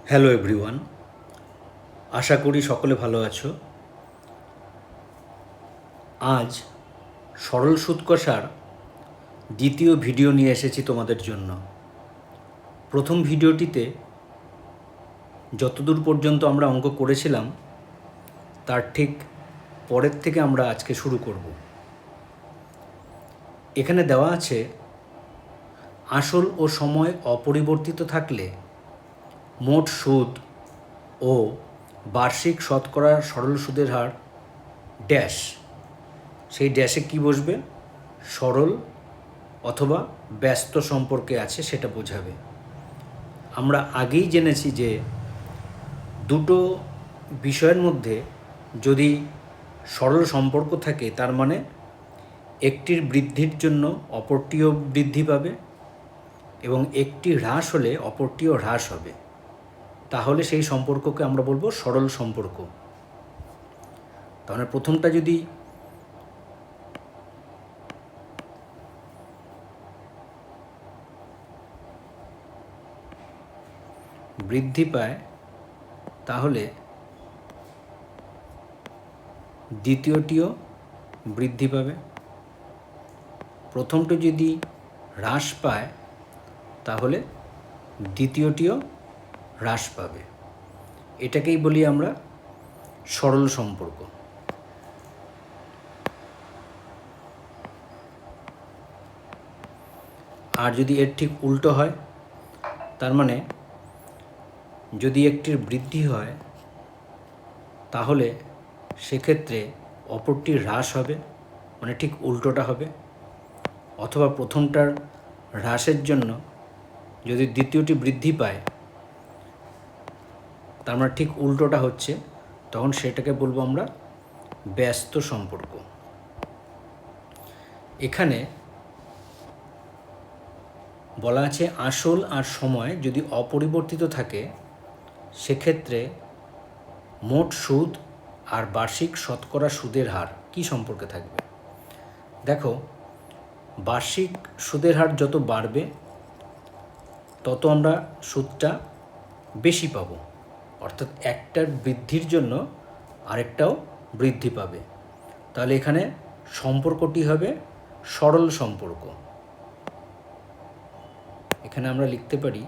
Hello everyone, আশা করি সকলে ভালো আছো। আজ সরল সুদ কষার দ্বিতীয় ভিডিও নিয়ে এসেছি তোমাদের জন্য। প্রথম ভিডিওটিতে যতদূর পর্যন্ত আমরা অঙ্ক করেছিলাম তার ঠিক পরের থেকে আমরা আজকে শুরু করব। এখানে দেওয়া আছে আসল ও সময় অপরিবর্তিত থাকলে মোট সুদ ও বার্ষিক শতকরা সরল সুদের হার ড্যাশ। সেই ড্যাশে কি বসবে? সরল অথবা ব্যস্ত সম্পর্কে আছে সেটা বোঝাবে। আমরা আগেই জেনেছি যে দুটো বিষয়ের মধ্যে যদি সরল সম্পর্ক থাকে তার মানে একটির বৃদ্ধির জন্য অপরটিও বৃদ্ধি পাবে এবং একটি হ্রাস হলে অপরটিও হ্রাস হবে। তাহলে সেই সম্পর্ককে আমরা বলবো সরল সম্পর্ক। তাহলে প্রথমটা যদি বৃদ্ধি পায় তাহলে দ্বিতীয়টিও বৃদ্ধি পাবে। প্রথমটি যদি হ্রাস পায় তাহলে দ্বিতীয়টিও হ্রাস পাবে। এটাকেই বলি আমরা সরল সম্পর্ক। আর যদি এর ঠিক উল্টো হয়, তার মানে যদি একটির বৃদ্ধি হয় তাহলে সেক্ষেত্রে অপরটির হ্রাস হবে, মানে ঠিক উল্টোটা হবে। অথবা প্রথমটার হ্রাসের জন্য যদি দ্বিতীয়টি বৃদ্ধি পায় তার মানে ঠিক উল্টোটা হচ্ছে, তখন সেটাকে বলবো আমরা ব্যস্ত সম্পর্ক। এখানে বলা আছে আসল আর সময় যদি অপরিবর্তিত থাকে সেক্ষেত্রে মোট সুদ আর বার্ষিক শতকরা সুদের হার কি সম্পর্কে থাকবে। দেখো, বার্ষিক সুদের হার যত বাড়বে তত আমরা সুদটা বেশি পাব, অর্থাৎ একটার বৃদ্ধির জন্য আরেকটাও বৃদ্ধি পাবে। তাহলে এখানে সম্পর্কটি হবে সরল সম্পর্ক। এখানে আমরা লিখতে পারি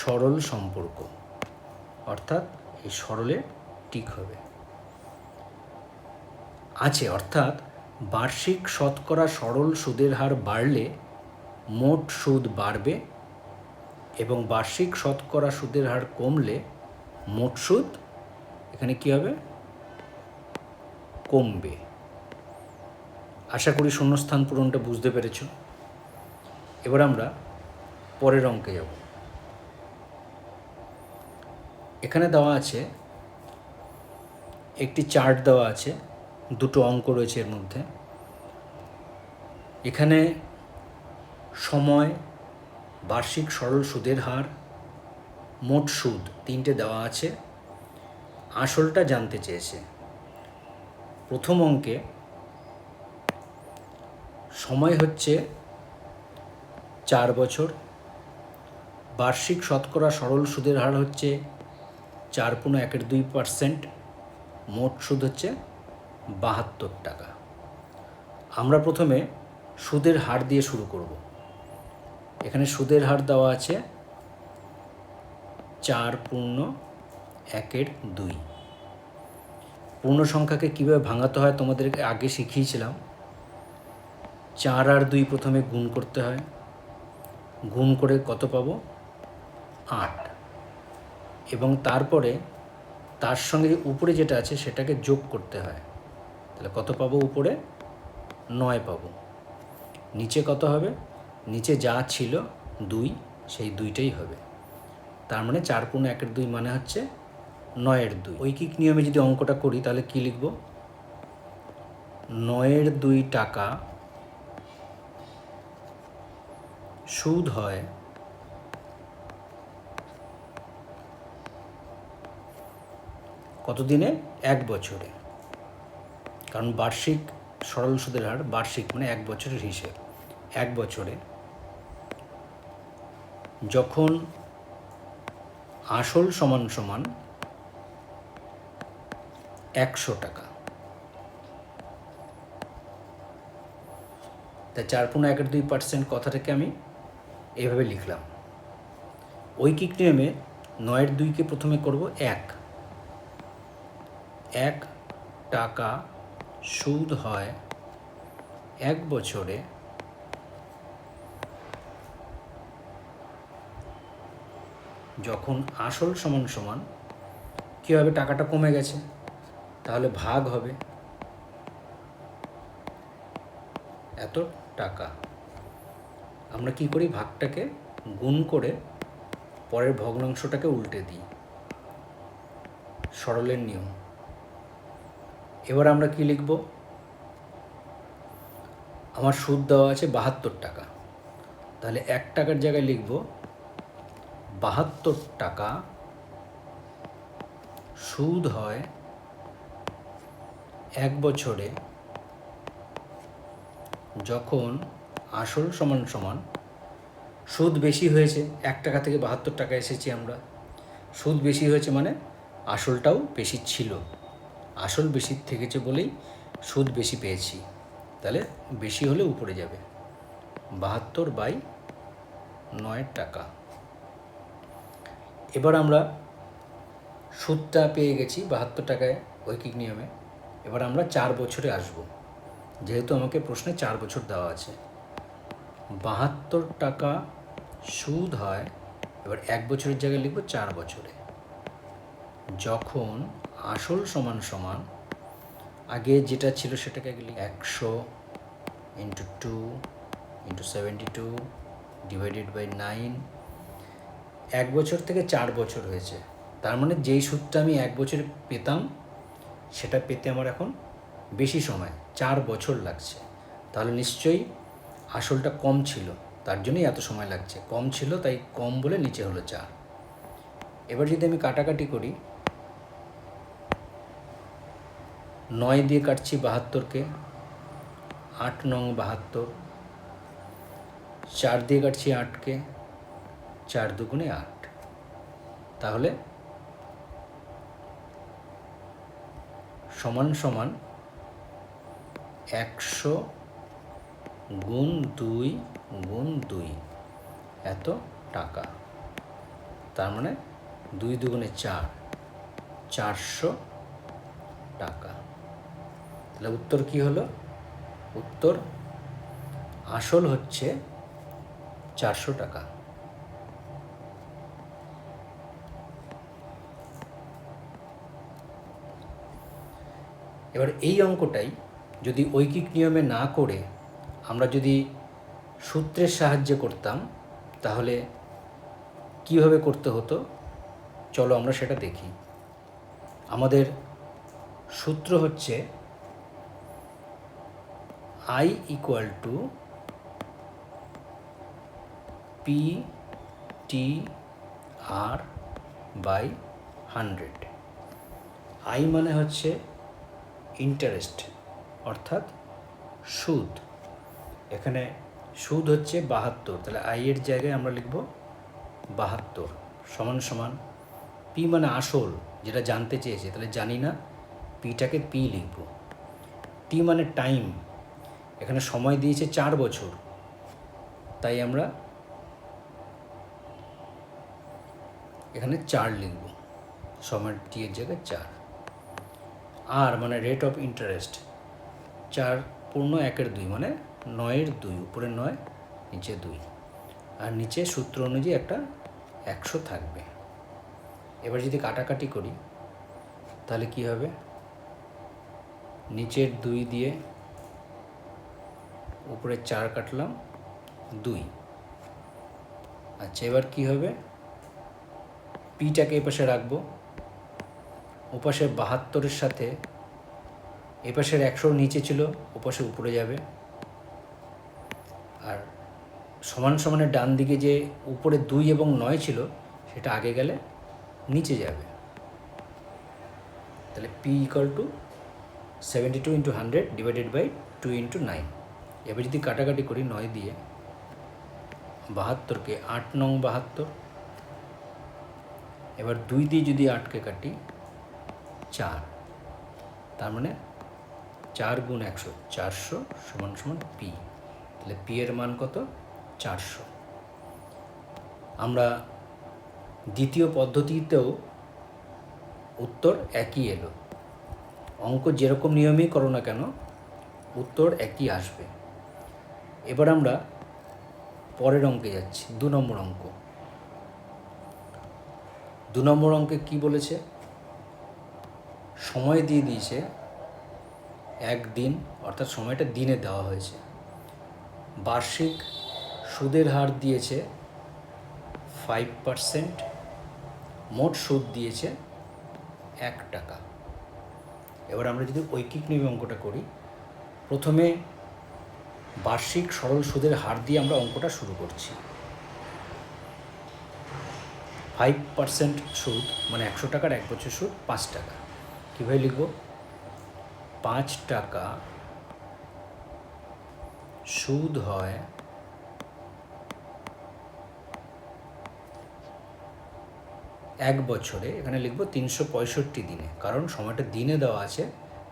সরল সম্পর্ক, অর্থাৎ এই সরলে টিক হবে আছে। অর্থাৎ বার্ষিক শতকরা সরল সুদের হার বাড়লে মোট সুদ বাড়বে এবং বার্ষিক শতকরা সুদের হার কমলে মোট সুদ এখানে কী হবে? কমবে। আশা করি শূন্যস্থান পূরণটা বুঝতে পেরেছ। এবার আমরা পরের অঙ্কে যাব। এখানে দেওয়া আছে একটি চার্ট দেওয়া আছে, দুটো অঙ্ক রয়েছে এর মধ্যে। এখানে সময়, বার্ষিক সরল সুদের হার, মোট সুদ তিনটে দেওয়া আছে। আসলটা জানতে চেয়েছে। প্রথম অঙ্কে সময় হচ্ছে 4 বছর, বার্ষিক শতকরা সরল সুদের হার হচ্ছে 4.12%, মোট সুদ হচ্ছে 72 টাকা। আমরা প্রথমে সুদের হার দিয়ে শুরু করব। এখানে সুদের হার দেওয়া আছে 4.1/2। পূর্ণ সংখ্যাকে কীভাবে ভাঙাতে হয় তোমাদেরকে আগে শিখিয়েছিলাম। 4 আর 2 প্রথমে গুণ করতে হয়, গুণ করে কত পাবো? 8। এবং তারপরে তার সঙ্গে উপরে যেটা আছে সেটাকে যোগ করতে হয়। তাহলে কত পাবো? উপরে 9 পাবো। নিচে কত হবে? নিচে যা ছিল 2, সেই 2টাই হবে। তার মানে 4.1/2 মানে হচ্ছে 9/2। ঐকিক নিয়মে যদি অঙ্কটা করি তাহলে কি লিখব? 9/2 টাকা সুদ হয় কত দিনে? 1 বছরে। কারণ বার্ষিক সরল সুদের হার বার্ষিক, মানে 1 বছরের হিসেব। 1 বছরে যখন আসল সমান সমান 100 টাকা, তাই 4.12% কথাটাকে আমি এইভাবে লিখলাম। ঐকিক নিয়মে 9-এর 2-কে প্রথমে করব 1 টাকা সুদ হয় 1 বছরে যখন আসল সমান সমান কী হবে, টাকাটা কমে গেছে, তাহলে ভাগ হবে এত টাকা। আমরা কি করি, ভাগটাকে গুণ করে পরের ভগ্নাংশটাকে উল্টে দিই, সরলের নিয়ম। এবার আমরা কি লিখব, আমার সুদ দেওয়া আছে 72 টাকা, তাহলে 1 টাকার জায়গায় লিখব 72 টাকা সুদ হয় 1 বছরে যখন আসল সমান সমান, সুদ বেশি হয়েছে, 1 টাকা থেকে 72 টাকা এসেছি আমরা, সুদ বেশি হয়েছে মানে আসলটাও বেশি ছিল, আসল বেশি থেকেছে বলেই সুদ বেশি পেয়েছি, তাহলে বেশি হলে উপরে যাবে 72/9 টাকা। এবার আমরা সুদটা পেয়ে গেছি 72 টাকায় ঐকিক নিয়মে। এবার আমরা 4 বছরে আসব, যেহেতু আমাকে প্রশ্নে 4 বছর দেওয়া আছে। 72 টাকা সুদ হয়, এবার 1 বছরের জায়গায় লিখব 4 বছরে, যখন আসল সমান সমান, আগে যেটা ছিল সেটাকে আগে 100 × 2 × 72 / 9। 1 বছর থেকে 4 বছর হয়েছে, তার মানে যেই সুদটা আমি 1 বছরে পেতাম সেটা পেতে আমার এখন বেশি সময়, 4 বছর লাগছে, তাহলে নিশ্চয়ই আসলটা কম ছিল, তার জন্যই এত সময় লাগছে, কম ছিল তাই কম বলে নিচে হলো 4। এবার যদি আমি কাটাকাটি করি, 9 দিয়ে কাটছি 72কে, 8 নং 72, 4 দিয়ে কাটছি 8কে, 4 দুগুণে 8, তাহলে সমান সমান 100 গুণ 2 গুণ 2 এত টাকা, তার মানে 2 দুগুণে 4, 400 টাকা। তাহলে উত্তর কি হলো, উত্তর আসল হচ্ছে 400 টাকা। এবার এই অঙ্কটাই যদি ঐকিক নিয়মে না করে আমরা যদি সূত্রের সাহায্যে করতাম, তাহলে কিভাবে করতে হতো, চলো আমরা সেটা দেখি। আমাদের সূত্র হচ্ছে I = PTR/100। I মানে হচ্ছে ইন্টারেস্ট অর্থাৎ সুদ, এখানে সুদ হচ্ছে 72, তাহলে I এর জায়গায় আমরা লিখব 72 সমান সমান P মানে আসল, যেটা জানতে চেয়েছে, তাহলে জানি না, পিটাকে P লিখব। T মানে টাইম, এখানে সময় দিয়েছে 4 বছর, তাই আমরা এখানে 4 লিখব, সময় T এর জায়গায় 4। আর মানে রেট অফ ইন্টারেস্ট, 4 পূর্ণ 1-এর 2 মানে 9-এর 2, উপরে 9 নিচে 2, আর নিচে সূত্র অনুযায়ী একটা 100 থাকবে। এবার যদি কাটাকাটি করি তাহলে কি হবে, নিচের 2 দিয়ে উপরে 4 কাটলাম 2। আচ্ছা, এবার কি হবে, পিটাকে এপাশে রাখবো, ওপাশে 72-এর সাথে এপাশের 100 নিচে ছিল, ওপাশে উপরে যাবে, আর সমান সমানের ডান দিকে যে উপরে 2 এবং 9 ছিল সেটা আগে গেলে নিচে যাবে, তাহলে P = 72 × 100 / 2 × 9। এবার যদি কাটাকাটি করি 9 দিয়ে 72কে 8 নং 72, এবার 2 দিয়ে যদি 8কে কাটি 4, তার মানে 4 গুণ 100 400 সমান সমান পি। তাহলে পি এর মান কত? 400। আমরা দ্বিতীয় পদ্ধতিতেও উত্তর একই এলো। অঙ্ক যেরকম নিয়মেই করো না কেন উত্তর একই আসবে। এবার আমরা পরের অঙ্কে যাচ্ছি, 2 নম্বর অঙ্ক। 2 নম্বর অঙ্কে কি বলেছে? সময় দিয়ে দিয়েছে 1 দিন, অর্থাৎ সময়টা দিনে দেওয়া হয়েছে। বার্ষিক সুদের হার দিয়েছে 5%, মোট সুদ দিয়েছে 1 টাকা। এবার আমরা যদি ঐকিক নিয়মে অঙ্কটা করি, প্রথমে বার্ষিক সরল সুদের হার দিয়ে আমরা অঙ্কটা শুরু করছি। 5% সুদ মানে 100 টাকার 1 বছর সুদ 5 টাকা। কীভাবে লিখব? 5 টাকা সুদ হয় 1 বছরে, এখানে লিখব 365 দিনে, কারণ সময়টা দিনে দেওয়া আছে,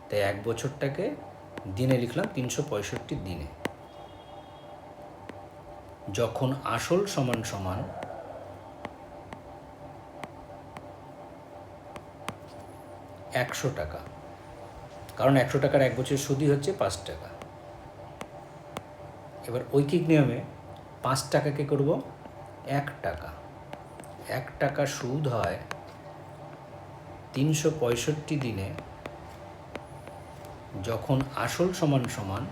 তাই 1 বছরটাকে দিনে লিখলাম 365 দিনে। যখন আসল সমান সমান 100 টাকা, কারণ 100 টাকার 1 বছর সুদই হচ্ছে 5 টাকা। এবার ঐকিক নিয়মে 5 টাকাকে করব 1 টাকা। 1 টাকা সুদ হয় 365 দিনে, যখন আসল সমান সমান,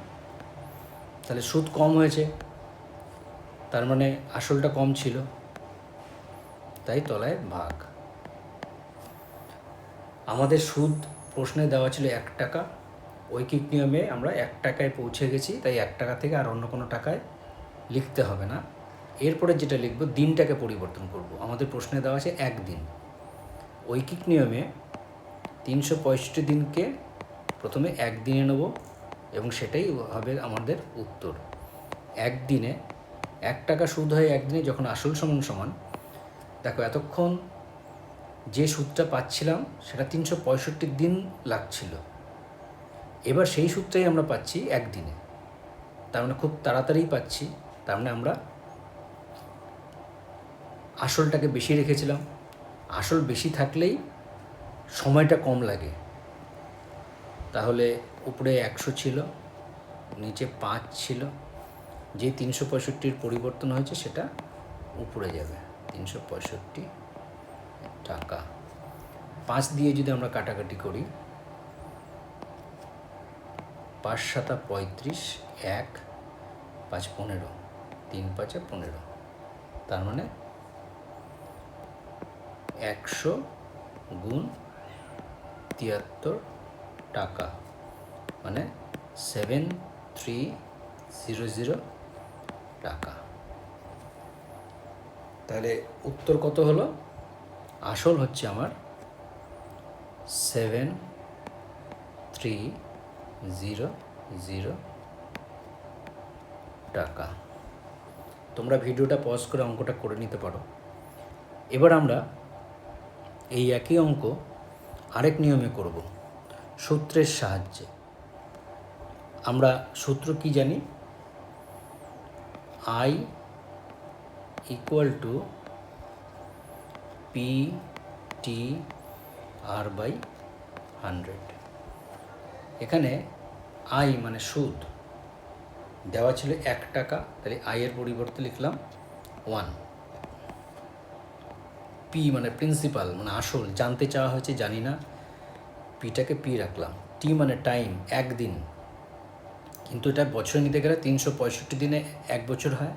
তাহলে সুদ কম হয়েছে, তার মানে আসলটা কম ছিল, তাই তলায় ভাগ। আমাদের সুদ প্রশ্নে দেওয়া ছিল 1 টাকা। ঐকিক নিয়মে আমরা 1 টাকায় পৌঁছে গেছি, তাই 1 টাকা থেকে আর অন্য কোনো টাকায় লিখতে হবে না। এরপরে যেটা লিখব, দিনটাকে পরিবর্তন করব। আমাদের প্রশ্নে দেওয়া আছে 1 দিন। ঐকিক নিয়মে 365 দিনকে প্রথমে 1 দিনে নেব এবং সেটাই হবে আমাদের উত্তর। 1 দিনে 1 টাকা সুদ হয় 1 দিনে, যখন আসল সমান সমান, দেখো এতক্ষণ যে সুদটা পাচ্ছিলাম সেটা 365 দিন লাগছিল, এবার সেই সুদটাই আমরা পাচ্ছি 1 দিনে, তার মানে খুব তাড়াতাড়ি পাচ্ছি। তার মানে আমরা আসলটাকে বেশি রেখেছিলাম। আসল বেশি থাকলেই সময়টা কম লাগে। তাহলে উপরে 100 ছিল, নিচে 5 ছিল, যে 365 পরিবর্তন হয়েছে সেটা উপরে যাবে, 365 টাকা। 5 দিয়ে যদি আমরা কাটাকাটি করি, 5 7 35, 1 5 15, 3 5 15, তার মানে 100 গুণ 73 টাকা, মানে 7300 টাকা। তাহলে উত্তর কত হলো? আসল হচ্ছে আমার 7300 টাকা। তোমরা ভিডিওটা পজ করে অঙ্কটা করে নিতে পারো। এবার আমরা এই একই অঙ্ক আরেক নিয়মে করব, সূত্রের সাহায্যে। আমরা সূত্র কি জানি? I = P/100। এখানে I মানে সুদ দেওয়া ছিল 1 টাকা, তাহলে I এর পরিবর্তে লিখলাম 1। P মানে প্রিন্সিপাল, মানে আসল, জানতে চাওয়া হয়েছে, জানি না, পিটাকে P রাখলাম। T মানে টাইম, 1 দিন, কিন্তু এটা বছরে নিতে গেলে 365 দিনে 1 বছর হয়,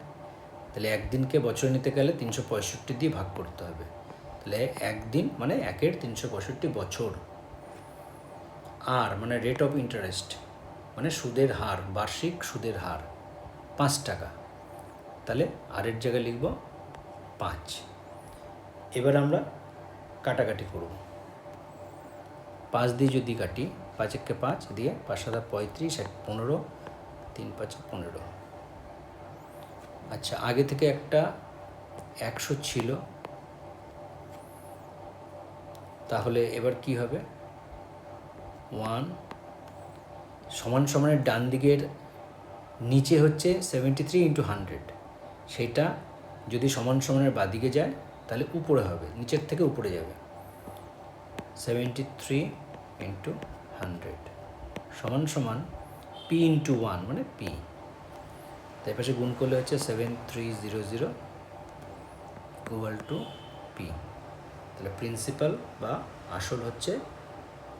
তাহলে 1 দিনকে বছরে নিতে গেলে 365 দিয়ে ভাগ করতে হবে, তাহলে 1 দিন মানে 1-এর 365 বছর। আর মানে রেট অফ ইন্টারেস্ট, মানে সুদের হার, বার্ষিক সুদের হার 5 টাকা, তাহলে আরের জায়গায় লিখব 5। এবার আমরা কাটাকাটি করব। 5 দিয়ে যদি কাটি, 5 1 5 দিয়ে, 5 7 35, 1 15, 3 × 5 = 15। আচ্ছা, আগে থেকে একটা 100 ছিল, তাহলে এবার কি হবে? 1 সমান সমানের ডান দিকের নিচে হচ্ছে 73 × 100, সেটা যদি সমান সমানের বাদিকে যায় তাহলে উপরে হবে, নিচের থেকে উপরে যাবে। 73 × 100 সমান সমান p × 1 মানে p, তাই পাশে গুণ করলে হচ্ছে 7300 = p। তাহলে প্রিন্সিপাল বা আসল হচ্ছে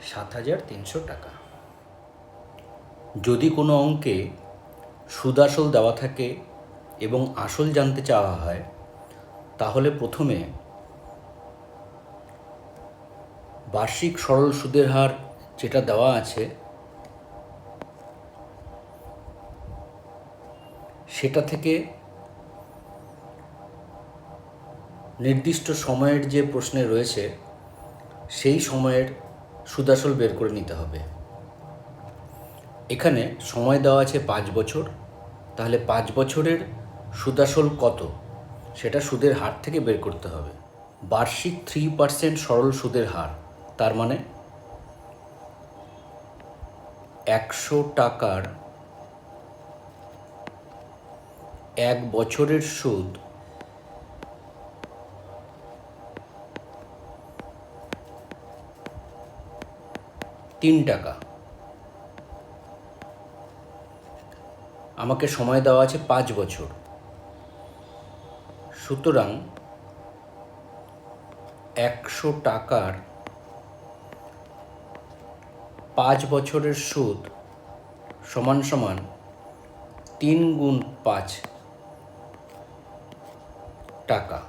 7300 টাকা। যদি কোনো অঙ্কে সুদ আসল দেওয়া থাকে এবং আসল জানতে চাওয়া হয়, তাহলে প্রথমে বার্ষিক সরল সুদের হার যেটা দেওয়া আছে সেটা থেকে নির্দিষ্ট সময়ের যে প্রশ্নে রয়েছে সেই সময়ের সুদ আসল বের করে নিতে হবে। এখানে সময় দেওয়া আছে 5 বছর, তাহলে 5 বছরের সুদ আসল কত সেটা সুদের হার থেকে বের করতে হবে। বার্ষিক 3% সরল সুদের হার, তার মানে 100 টাকার 1 বছরের সুদ 3 টাকা। আমাকে সময় দেওয়া আছে 5 বছর, সুতরাং 100 টাকার 5 বছরের সুদ সমান সমান 3 × 5 টাকা,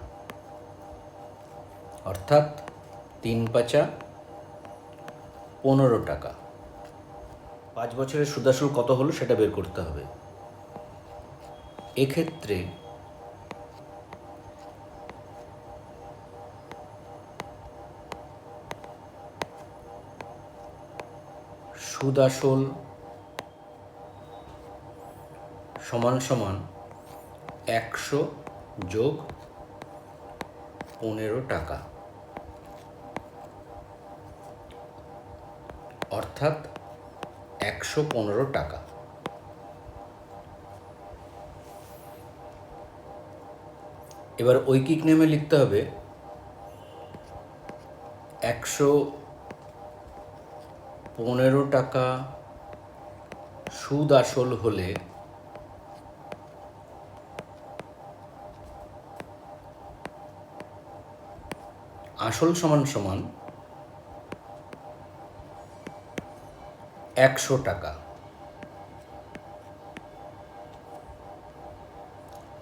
অর্থাৎ 3 × 5 = 15 টাকা। 5 বছরের সুদ আসল কত হলো সেটা বের করতে হবে। এক্ষেত্রে সুদ আসল সমান সমান 100 যোগ 15 টাকা, অর্থাৎ 115 টাকা। এবার ঐকিক নিয়মে লিখতে হবে 115 টাকা সুদ আসল হলে আসল সমান সমান 100 টাকা।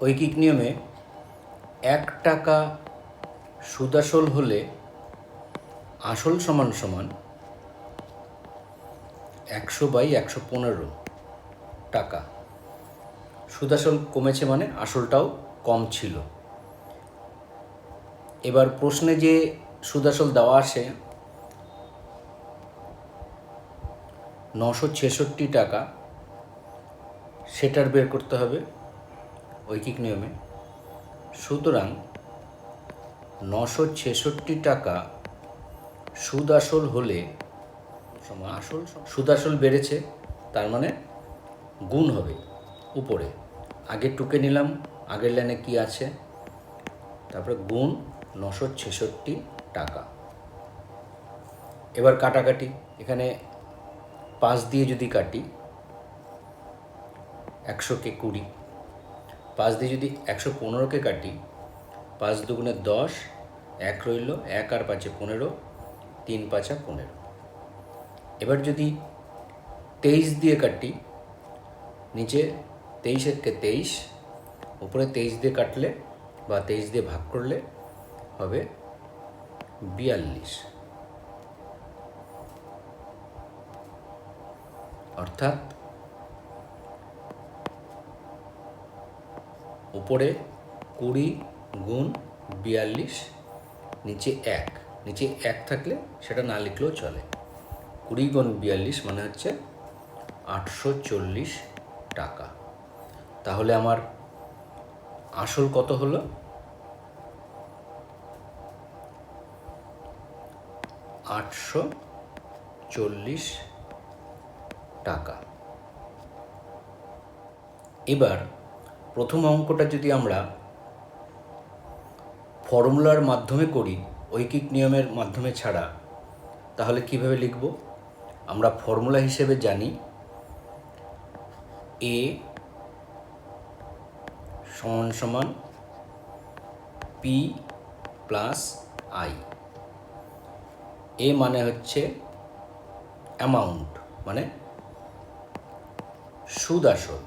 ঐকিক নিয়মে 1 টাকা সুদ আসল হলে আসল সমান সমান 100/115 টাকা। সুদ আসল কমেছে মানে আসলটাও কম ছিল। এবার প্রশ্নে যে সুদ আসল দেওয়া আসে 966 টাকা, সেটার বের করতে হবে ঐকিক নিয়মে। সুতরাং 966 টাকা সুদ আসল হলে সুদ আসল বেড়েছে, তার মানে গুণ হবে উপরে। আগে টুকে নিলাম আগের লাইনে কি আছে, তারপরে গুণ 966 টাকা। এবার কাটাকাটি, এখানে 5 দিয়ে যদি কাটি 100কে 20, 5 দিয়ে যদি 115কে কাটি 5 × 2 = 10, 1 রইল, 1 আর 5 = 15, 3 × 5 = 15। এবার যদি 23 দিয়ে কাটি, নিচে 23 × 23, উপরে 23 দিয়ে কাটলে বা 23 দিয়ে ভাগ করলে হবে 42, অর্থাৎ উপরে 20 × 42, নিচে 1, নিচে 1 থাকলে সেটা না লিখলেও চলে। 20 × 42 মানে হচ্ছে 840 টাকা। তাহলে আমার আসল কত হলো? 840 টাকা। এবার প্রথম অঙ্কটা যদি আমরা ফর্মুলার মাধ্যমে করি, ঐকিক নিয়মের মাধ্যমে ছাড়া, তাহলে কিভাবে লিখব? আমরা ফর্মুলা হিসেবে জানি এ সমান সমান পি প্লাস আই। এ মানে হচ্ছে অ্যামাউন্ট, মানে সুদ আসল,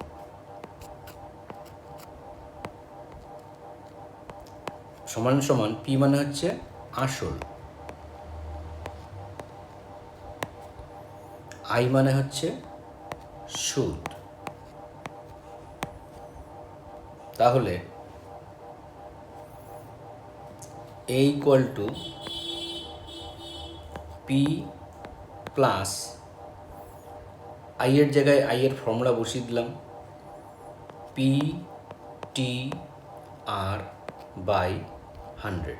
সমান সমান পি মানে হচ্ছে আসল, আই মানে হচ্ছে সুদ। তাহলে এ ইকুয়াল টু পি প্লাস আইয়ের জায়গায় আইয়ের ফর্মুলা বসিয়ে দিলাম, পি টি আর বাই 100।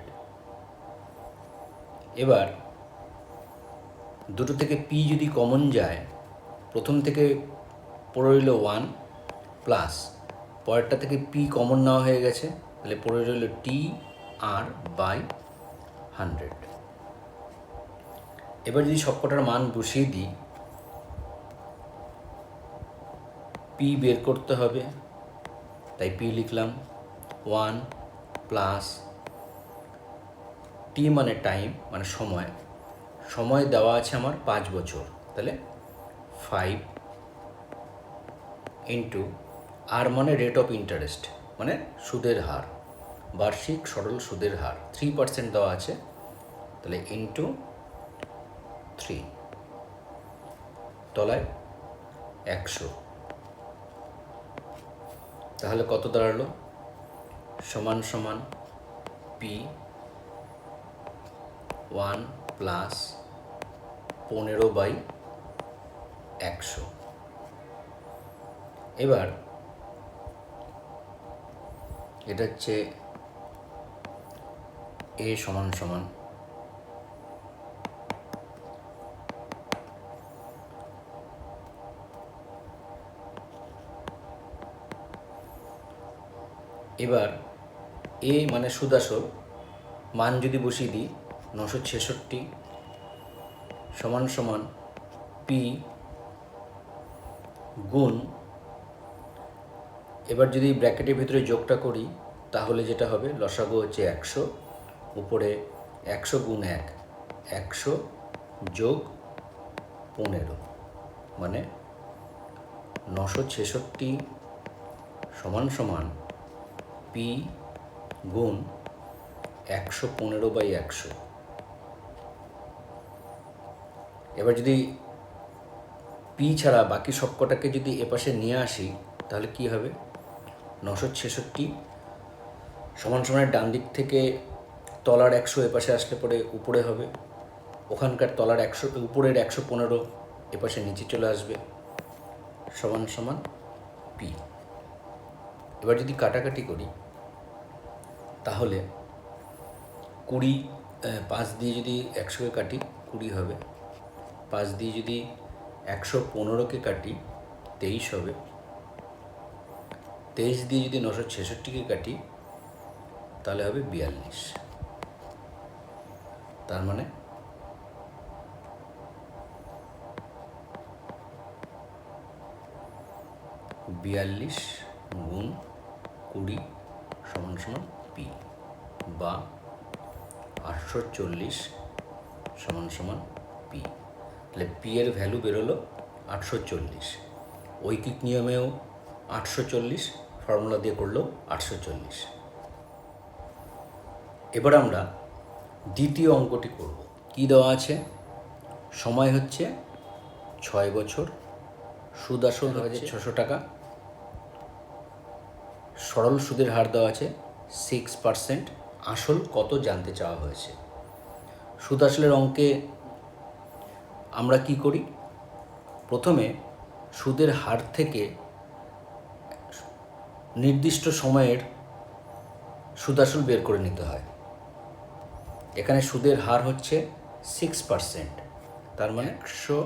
এবার দুটো থেকে পি যদি কমন যায়, প্রথম থেকে পড়ে রইল 1 প্লাস পরেরটা থেকে পি কমন নেওয়া হয়ে গেছে, তাহলে পড়ে রইল টি আর বাই 100। এবার যদি সবকটার মান বসিয়ে দিই, পি বের করতে হবে, তাই পি লিখলাম 1 প্লাস টি মানে টাইম, মানে সময়, সময় দেওয়া আছে আমার 5 বছর, তাহলে 5 ইন্টু আর মানে রেট অফ ইন্টারেস্ট, মানে সুদের হার, বার্ষিক সরল সুদের হার 3% দেওয়া আছে, তাহলে ইন্টু 3, তলায় 100। তাহলে কত দাঁড়ালো? সমান সমান পি 1 প্লাস 15/100। এবার এটা হচ্ছে এ সমান সমান এবার এ মানে সুদ আসল, মান যদি বসিয়ে দিই 966 সমান সমান পি গুণ, এবার যদি ব্র্যাকেটের ভিতরে যোগটা করি তাহলে যেটা হবে, লসাগু হচ্ছে 100, উপরে 100 গুণ 1, 100 যোগ 15, মানে 966 সমান সমান পি গুণ 115/100। এবার যদি পি ছাড়া বাকি সবকটাকে যদি এপাশে নিয়ে আসি তাহলে কি হবে? 966 সমান সমান ডান দিক থেকে তলার 100 এপাশে আসলে পরে উপরে হবে, ওখানকার তলার 100 উপরের 115 এপাশে নিচে চলে আসবে, সমান সমান পি। এবার যদি কাটাকাটি করি তাহলে 20, 5 দিয়ে যদি 100কে কাটি 20 হবে, 5 দিয়ে যদি 115কে কাটি 23 হবে, 23 দিয়ে যদি 966কে কাটি তাহলে হবে 42। তার মানে 42 গুণ 20 সমান সমান পি, বা 840 সমান সমান পি। তাহলে পি এর ভ্যালু বেরোলো 840। ঐকিক নিয়মেও 840, ফর্মুলা দিয়ে করলেও 840। এবার আমরা দ্বিতীয় অঙ্কটি করব। কি দেওয়া আছে? সময় হচ্ছে 6 বছর, সুদ আসল হচ্ছে 600 টাকা, সরল সুদের হার দেওয়া আছে 6%। আসল কত জানতে চাওয়া হয়েছে। সুদ আসলের অঙ্কে আমরা কি করি? প্রথমে সুদের হার থেকে নির্দিষ্ট সময়ের সুদ আসল বের করে নিতে হয়। এখানে সুদের হার হচ্ছে 6%, তার মানে 100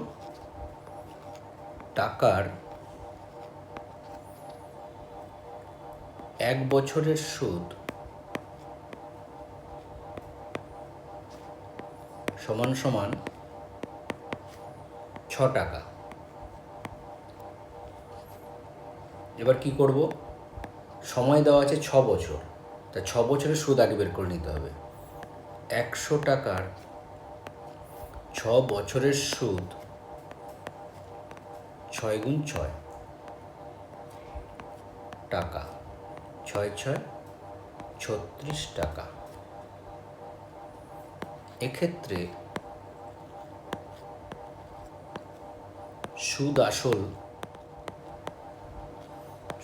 টাকার 1 বছরের সুদ সমান সমান 6 টাকা। এবার কি করব, সময় দেওয়া আছে 6 বছর, তা 6 বছরের সুদ আগে বের করে নিতে হবে। 100 টাকার 6 বছরের সুদ 6 গুণ 6 টাকা, 6 6 36 টাকা। এক্ষেত্রে সুদ আসল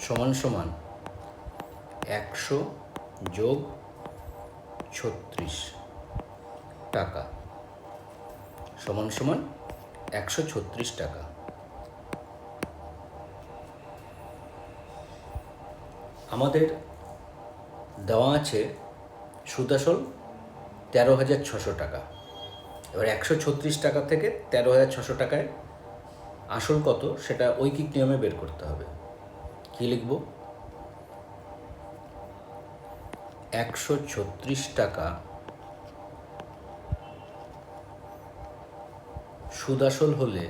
সমান সমান 100 যোগ 36 টাকা সমান সমান 136 টাকা। আমাদের দেওয়া আছে সুদ আসল 13,600 টাকা। এবার 136 টাকা থেকে 13,600 টাকায় আসল কত সেটা ঐকিক নিয়মে বের করতে হবে। কি লিখব, 136 টাকা সুদ আসল হলে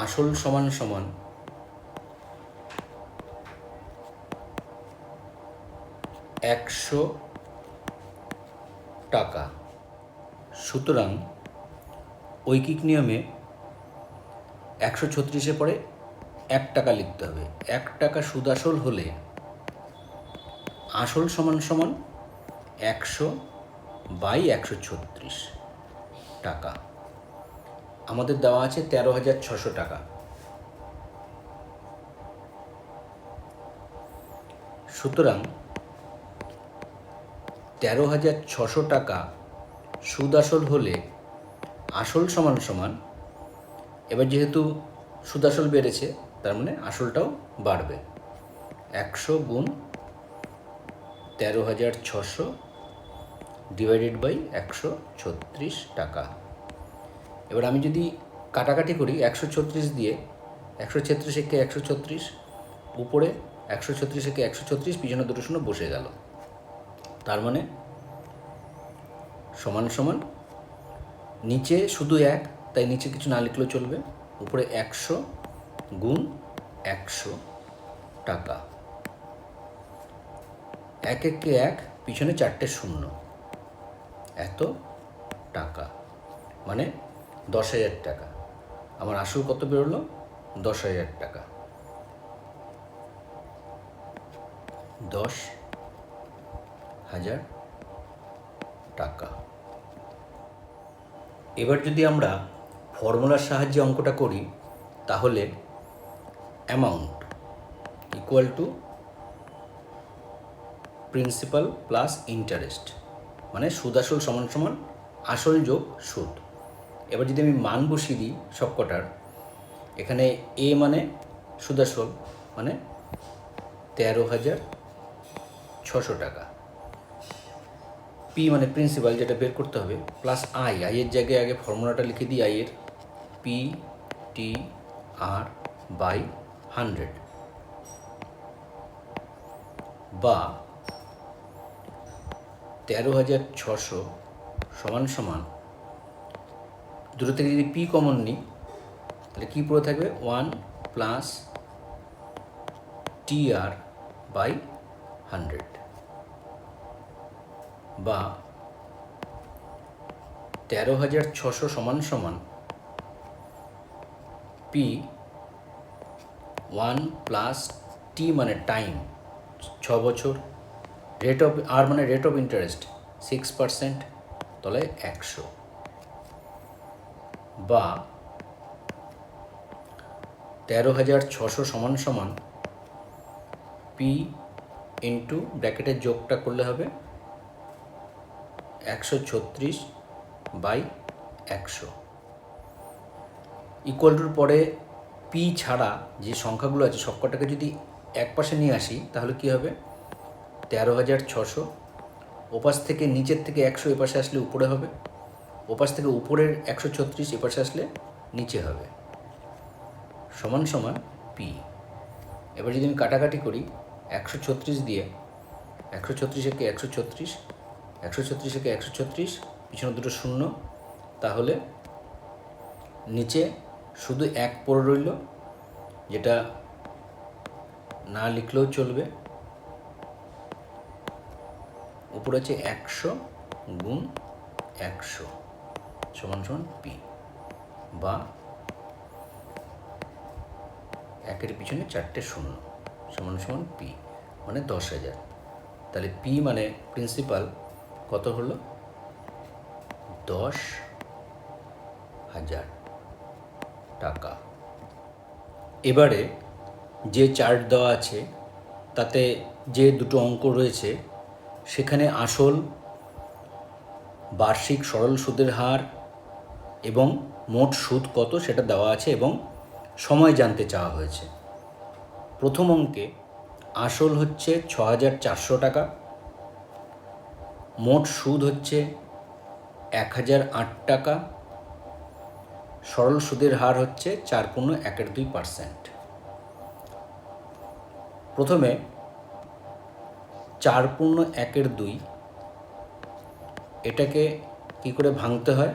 আসল সমান সমান 100 টাকা। সুতরাং ঐকিক নিয়মে 136-এ পরে 1 টাকা লিখতে হবে। 1 টাকা সুদ আসল হলে আসল সমান সমান 100/136 টাকা। আমাদের দেওয়া আছে 13,600 টাকা। সুতরাং 13,600 টাকা সুদ আসল হলে আসল সমান সমান, এবার যেহেতু সুদ আসল বেড়েছে তার মানে আসলটাও বাড়বে, 100 গুণ 13,600 ডিভাইডেড বাই 136 টাকা। এবার আমি যদি কাটাকাটি করি 136 দিয়ে, 136 একে 136, উপরে 136 একে 136, পিছনে দুটো শূন্য বসে গেল, তার মানে সমান সমান নিচে শুধু 1, তাই নিচে কিছু না লিখলেও চলবে, উপরে 100 গুণ 100 টাকা, 1 একে 1, পিছনে 4টে শূন্য, এত টাকা, মানে 10,000 টাকা। আমার আসল কত বেরোলো, 10,000 টাকা। 10,000 টাকা। এবার যদি আমরা ফর্মুলার সাহায্যে অঙ্কটা করি তাহলে amount equal to principal plus interest, মানে সুদ আসল সমান সমান আসল যোগ সুদ। এবার যদি আমি মান বসিয়ে দিই সবকটার, এখানে এ মানে সুদ আসল মানে 13,600 টাকা, পি মানে প্রিন্সিপাল যেটা বের করতে হবে, প্লাস আইয়ের জায়গায় আগে ফর্মুলাটা লিখে দিই, আইয়ের PTR/100 বা 13,600 সমান সমান, দুটো থেকে যদি পি কমন নিই তাহলে কী পড়ে থাকবে, 1 প্লাস TR/100 বা 13,600 সমান সমান পি 1 প্লাস টি মানে টাইম 6 বছর, রেট অফ আর মানে রেট অফ ইন্টারেস্ট 6%, তাহলে 100 বা 13,600 সমান সমান পি ইন্টু ব্র্যাকেটের যোগটা করলে হবে 136/100 100 ইকুয়াল টুর পরে পি ছাড়া যে সংখ্যাগুলো আছে সবকটাকে যদি এক পাশে নিয়ে আসি তাহলে কী হবে 13,600। ওপাশ থেকে নিচের থেকে 100 এপাশে আসলে উপরে হবে, ওপাশ থেকে উপরের 136 এপাশে আসলে নিচে হবে, সমান সমান পি। এবার যদি আমি কাটাকাটি করি 136 দিয়ে 136 একে 136, 136 একে 136, পিছনে দুটো শূন্য, তাহলে নিচে শুধু 1 পড়ে রইল, যেটা না লিখলেও চলবে। উপরে আছে 100 গুণ 100 সমান সমান পি, বা 1-এর পিছনে 4টে শূন্য সমান সমান পি, মানে 10,000। তাহলে পি মানে প্রিন্সিপাল কত হলো 10,000 টাকা। এবারে যে চার্ট দেওয়া আছে তাতে যে দুটো অঙ্ক রয়েছে সেখানে আসল, বার্ষিক সরল সুদের হার এবং মোট সুদ কত সেটা দেওয়া আছে এবং সময় জানতে চাওয়া হয়েছে। প্রথম অঙ্কে আসল হচ্ছে 6,400 টাকা, মোট সুদ হচ্ছে 1,008 টাকা, সরল সুদের হার হচ্ছে 4.12%। প্রথমে 4.12 এটাকে কি করে ভাঙতে হয়,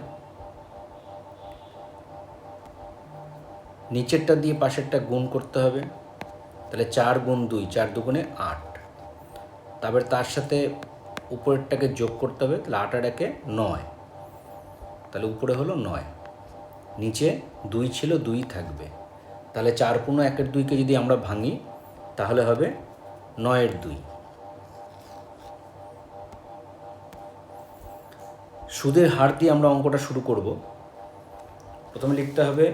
নিচেরটা দিয়ে পাশেরটা গুণ করতে হবে, তাহলে 4 গুণ 2, 4 দুগুণে 8, তারপরে তার সাথে উপরেরটাকে যোগ করতে হবে, তাহলে 8 আর 1-এ 9, তাহলে উপরে হলো 9, নিচে 2 ছিল 2 থাকবে, তাহলে 4.12কে যদি আমরা ভাঙি তাহলে হবে 9-2। সুদের হার দিয়ে আমরা অঙ্কটা শুরু করব। প্রথমে লিখতে হবে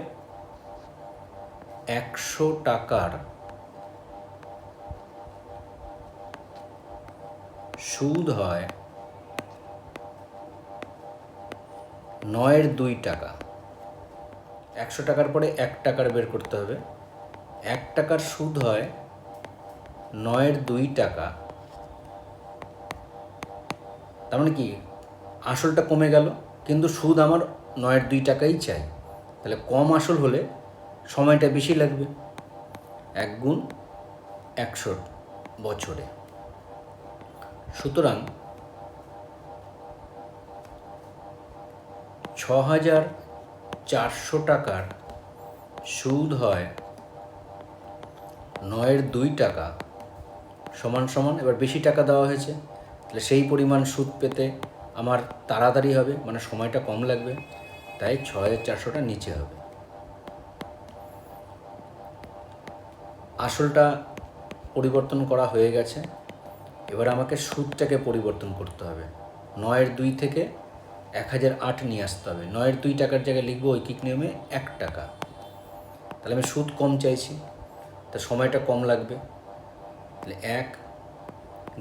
100 টাকার সুদ হয় 9/2 টাকা। 100 টাকার পরে 1 টাকার বের করতে হবে, 1 টাকার সুদ হয় 9/2 টাকা। তার মানে কি আসলটা কমে গেল, কিন্তু সুদ আমার 9/2 টাকাই চাই, তাহলে কম আসল হলে সময়টা বেশি লাগবে, 1 গুণ 100 বছরে। সুতরাং 6,400 টাকার সুদ হয় 9/2 টাকা সমান সমান, এবার বেশি টাকা দেওয়া হয়েছে তাহলে সেই পরিমাণ সুদ পেতে আমার তাড়াতাড়ি হবে, মানে সময়টা কম লাগবে, তাই 6,400টা নিচে হবে। আসলটা পরিবর্তন করা হয়ে গেছে, এবার আমাকে সুদটাকে পরিবর্তন করতে হবে। 9/2 থেকে 1,008 নিয়ে আসতে হবে। 9/2 টাকার জায়গায় লিখবো ঐকিক নিয়মে 1 টাকা, তাহলে আমি সুদ কম চাইছি, তা সময়টা কম লাগবে, তাহলে 1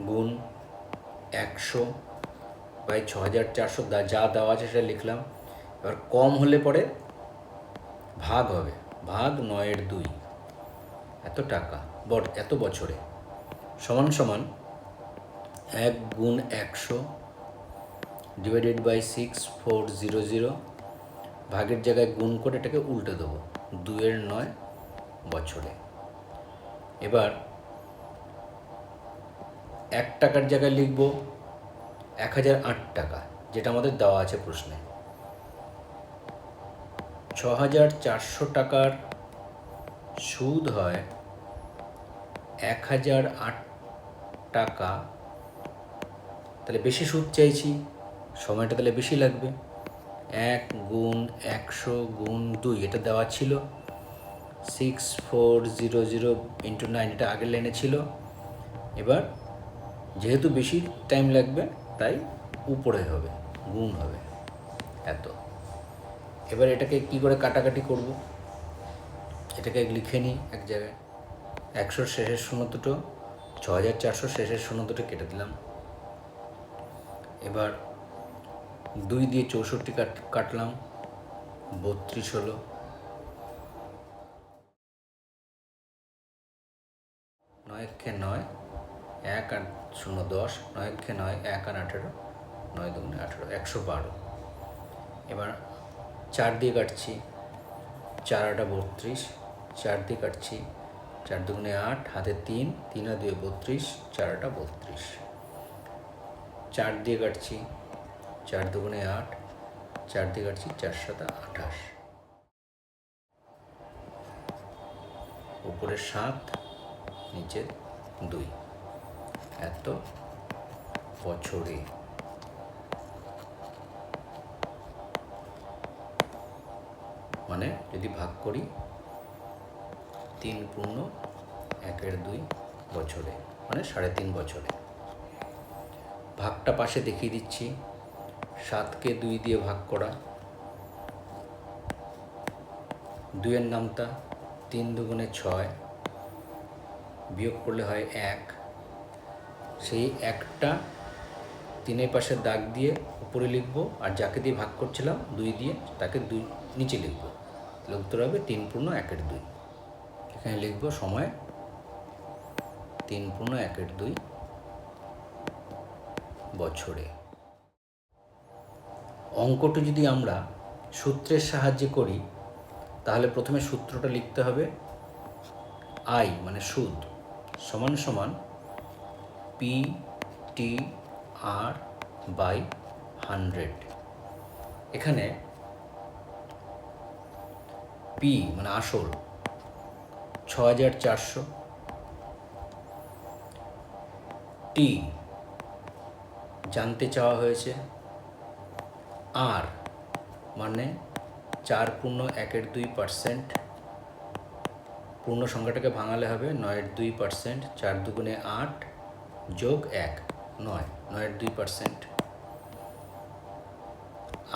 গুণ 100 বাই 6,400 যা দেওয়া আছে সেটা লিখলাম। এবার কম হলে পরে ভাগ হবে, ভাগ 9/2, এত টাকা এত বছরে, সমান সমান 1 গুণ 100 ডিভাইডেড বাই 6400, ভাগের জায়গায় গুণ করে এটাকে উল্টে দেবো, 2/9 বছরে। এবার 1 টাকার জায়গায় লিখব 1,008 টাকা, যেটা আমাদের দেওয়া আছে প্রশ্নে। 6,400 টাকার সুদ হয় 1,008 টাকা, তাহলে বেশি সুদ চাইছি, সময়টা তাহলে বেশি লাগবে, 1 গুণ 100 গুণ 2 এটা দেওয়া ছিল, 6400 ইন্টু 9 এটা আগের লাইনে ছিল। এবার যেহেতু বেশি টাইম লাগবে তাই উপরে হবে, গুণ হবে এত। এবার এটাকে কি করে কাটাকাটি করব, এটাকে লিখে নিই এক জায়গায়। 100 শেষের শূন্য দুটো, 6,400 শেষের শূন্য দুটো কেটে দিলাম। এবার 2 দিয়ে 64 কাটলাম, 32 হলো। 9 একে 9, 1 আর 0 10, 9 একে 9, 1 আর 18, 9 দুগুণে 18, 112। এবার 4 দিয়ে কাটছি, 4 আটা 32, 4 দিয়ে কাটছি, 4 দুগুণে 8, হাতে 3, 3 আর 2 32, 4 আটা 32। 4 দিয়ে কাটছি, 4 দুগুণে 8, 4 দিয়ে কাটছি, 4 সাতা 28। উপরে 7, নিচে 2, এত বছরে। মানে যদি ভাগ করি 3 পূর্ণ 1/2 বছরে, মানে 3.5 বছরে। ভাগটা পাশে দেখিয়ে দিচ্ছি। 7কে 2 দিয়ে ভাগ করা, 2-এর নামতা 3 দুগুণে 6, বিয়োগ করলে হয় 1। সেই 1টা 3-এর পাশে দাগ দিয়ে উপরে লিখব, আর যাকে দিয়ে ভাগ করছিলাম 2 দিয়ে, তাকে 2 নিচে লিখব। তাহলে উত্তর হবে 3 পূর্ণ 1/2। এখানে লিখব সময় 3 পূর্ণ 1/2 বছরে। অঙ্কটি যদি আমরা সূত্রের সাহায্যে করি, তাহলে প্রথমে সূত্রটা লিখতে হবে। আই মানে সুদ সমান সমান PTR/100। এখানে পি মানে আসল 6400, টি জানতে চাওয়া হয়েছে, আর মানে 4 পূর্ণ 1/2%, পূর্ণ সংখ্যাটাকে ভাঙালে হবে 9/2%, 4 দুগুণে 8 যোগ 1 9, 9/2%।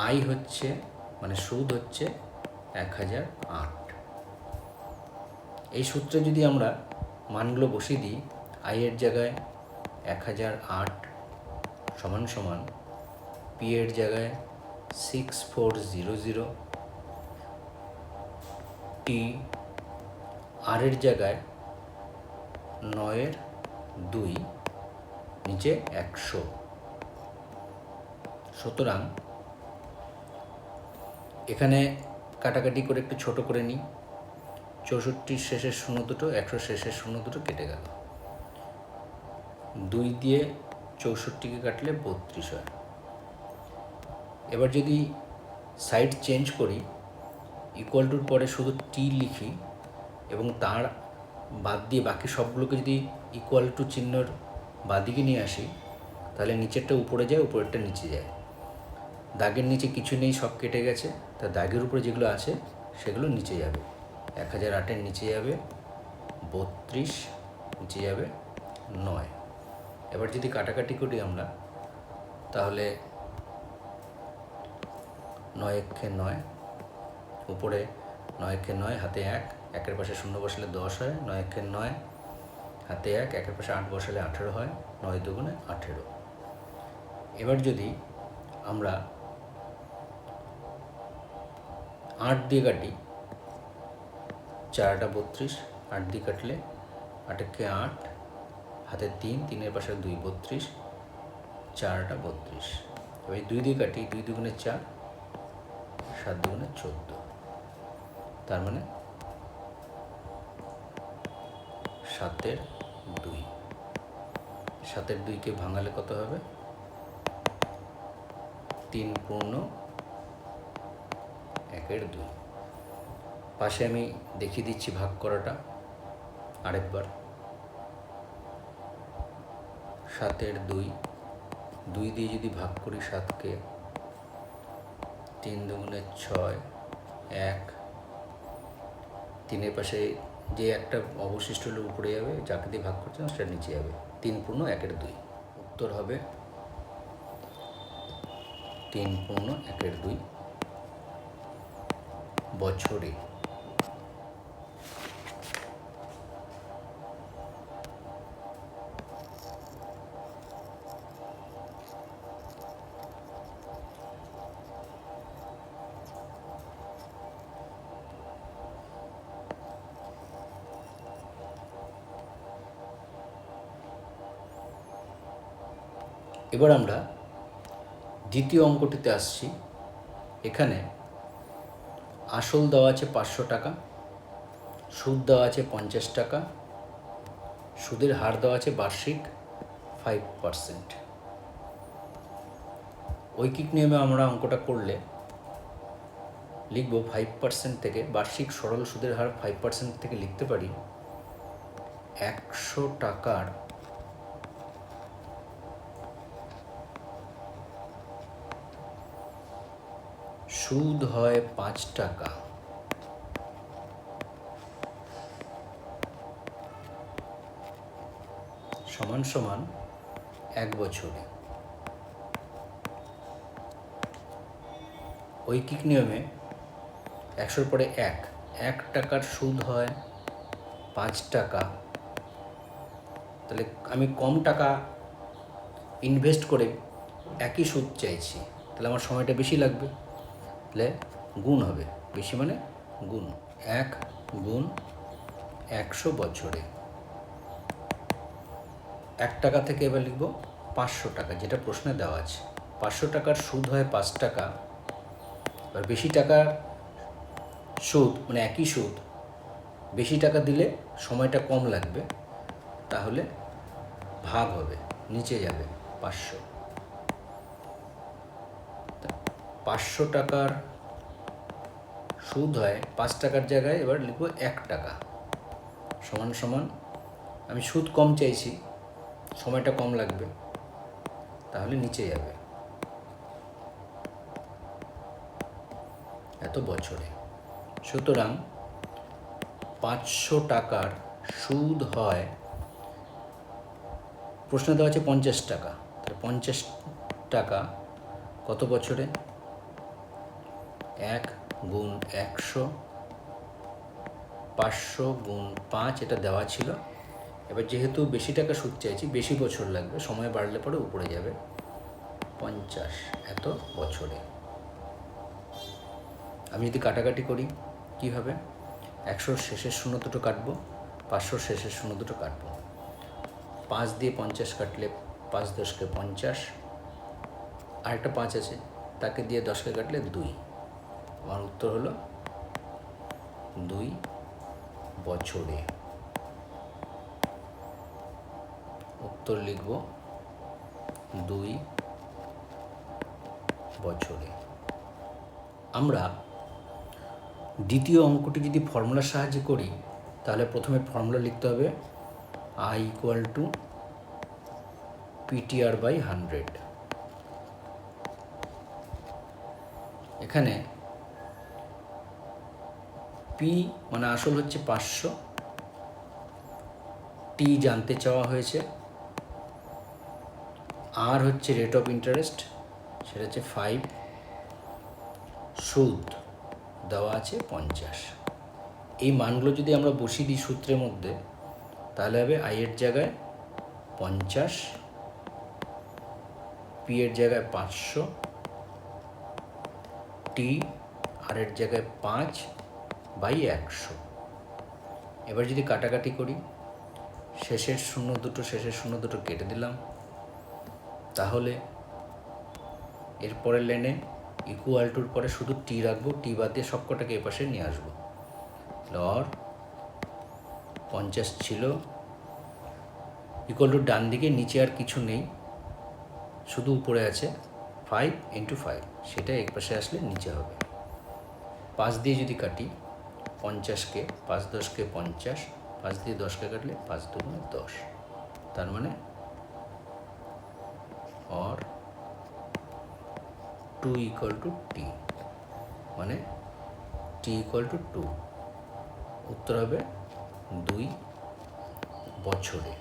আই হচ্ছে মানে সুদ হচ্ছে 1008। এই সূত্রে যদি আমরা মানগুলো বসিয়ে দিই, আই এর জায়গায় 1008 সমান সমান পি এর জায়গায় 6400, টি আর এর জায়গায় 9/2, নিচে 100। সুতরাং এখানে কাটাকাটি করে একটু ছোট করে নিই। 64 শেষের 0 দুটো, 100 শেষের 0 দুটো কেটে গেল। 2 দিয়ে 64কে কাটলে 32 হয়। এবার যদি সাইড চেঞ্জ করি, ইকুয়াল টুর পরে শুধু টি লিখি এবং তার বাদ দিয়ে বাকি সবগুলোকে যদি ইকুয়াল টু চিহ্নর বাদিকে নিয়ে আসি, তাহলে নিচেরটা উপরে যায়, উপরেরটা নিচে যায়। দাগের নিচে কিছু নেই, সব কেটে গেছে। তা দাগের উপরে যেগুলো আছে সেগুলো নিচে যাবে। 1008-এর নিচে যাবে 32, নিচে যাবে 9। এবার যদি কাটাকাটি করি আমরা, তাহলে 9 একে 9, উপরে 9 একে 9, হাতে 1, 1-এর পাশে 0 বসালে 10 হয়। 9 একে 9, হাতে 1, 1-এর পাশে 8 বসালে 18 হয়। 9 দুগুণে 18। এবার যদি আমরা 8 দিয়ে কাটি, 4 আটা 32, 8 দিয়ে কাটলে 8 একে 8, হাতে 3, 3-এর পাশে 2 32, 4 আটা 32। এবার 2 দিয়ে কাটি, 2 দুগুণে 4, 7 দুগুণে 14। তার মানে 7/2। 7/2কে ভাঙালে কত হবে? 3 পূর্ণ 1/2। পাশে আমি দেখিয়ে দিচ্ছি ভাগ করাটা আরেকবার। 7/2, 2 দিয়ে যদি ভাগ করি 7কে, 3 দুগুণে 6, 1, 3-এর পাশে যে একটা অবশিষ্ট হলে উপরে যাবে, যাকে দিয়ে ভাগ করছিলাম সেটা নিচে যাবে। 3 পূর্ণ 1/2। উত্তর হবে 3 পূর্ণ 1/2 বছরে। এবার আমরা দ্বিতীয় অঙ্কটিতে আসছি। এখানে আসল দেওয়া আছে 500 টাকা, সুদ দেওয়া আছে 50 টাকা, সুদের হার দেওয়া আছে বার্ষিক 5%। ঐকিক নিয়মে আমরা অঙ্কটা করলে লিখব 5% থেকে, বার্ষিক সরল সুদের হার 5% থেকে লিখতে পারি 100 টাকার সুদ হয় 5 টাকা সমান সমান 1 বছরে। ঐকিক নিয়মে 100-র পরে 1 টাকার সুদ হয় 5 টাকা। তাহলে আমি কম টাকা ইনভেস্ট করে একই সুদ চাইছি, তাহলে আমার সময়টা বেশি লাগবে, তাহলে গুণ হবে, বেশি মানে গুণ, 1 গুণ 100 বছরে। 1 টাকা থেকে এবার লিখব 500 টাকা, যেটা প্রশ্নে দেওয়া আছে। 500 টাকার সুদ হয় 5 টাকা। এবার বেশি টাকার সুদ মানে একই সুদ, বেশি টাকা দিলে সময়টা কম লাগবে, তাহলে ভাগ হবে, নিচে যাবে 500। 500 টাকার সুদ হয় 5 টাকার জায়গায় এবার লিখব 1 টাকা সমান সমান, আমি সুদ কম চাইছি, সময়টা কম লাগবে, তাহলে নিচে যাবে এত বছরে। সুতরাং 500 টাকার সুদ হয়, প্রশ্ন দেওয়া আছে 50 টাকা, তাহলে 50 টাকা কত বছরে? 1 গুণ 100, 500 গুণ 5, এটা দেওয়া ছিল। এবার যেহেতু বেশি টাকা সুদ চাইছি, বেশি বছর লাগবে, সময় বাড়লে পরে উপরে যাবে, 50 এত বছরে। আমি যদি কাটাকাটি করি কি হবে? 100 শেষের শূন্য দুটো কাটবো, 500 শেষের শূন্য দুটো কাটবো। 5 দিয়ে 50 কাটলে 5 10কে 50, আরেকটা 5 আছে, তাকে দিয়ে 10কে কাটলে 2। আমার উত্তর হলো 2 বছরে। উত্তর লিখব 2 বছরে। আমরা দ্বিতীয় অঙ্কটি যদি ফর্মুলার সাহায্যে করি, তাহলে প্রথমে ফর্মুলা লিখতে হবে I = PTR/100। এখানে পি মানে আসল হচ্ছে 500, টি জানতে চাওয়া হয়েছে, আর হচ্ছে রেট অফ ইন্টারেস্ট, সেটা হচ্ছে 5, সুদ দেওয়া আছে 50। এই মানগুলো যদি আমরা বসিয়ে দিই সূত্রের মধ্যে, তাহলে হবে আই এর জায়গায় 50, পি এর জায়গায় 500, টি আর এর জায়গায় 5/100। এবার যদি কাটাকাটি করি, শেষের শূন্য দুটো কেটে দিলাম, তাহলে এরপরের লাইনে ইকুয়াল টুর পরে শুধু টি রাখবো, টি বাদ দিয়ে সবকটাকে এপাশে নিয়ে আসবো। আর 50 ছিল, ইকুয়াল টুর ডান দিকে, নিচে আর কিছু নেই, শুধু উপরে আছে 5 × 5, সেটা এক পাশে আসলে নিচে হবে। 5 দিয়ে যদি কাটি 50কে, 5 10কে 50, 5 দিয়ে 10কে কাটলে 5 2 10, তার মানে और 2 = T, মানে T = 2। উত্তর হবে 2 বছরে।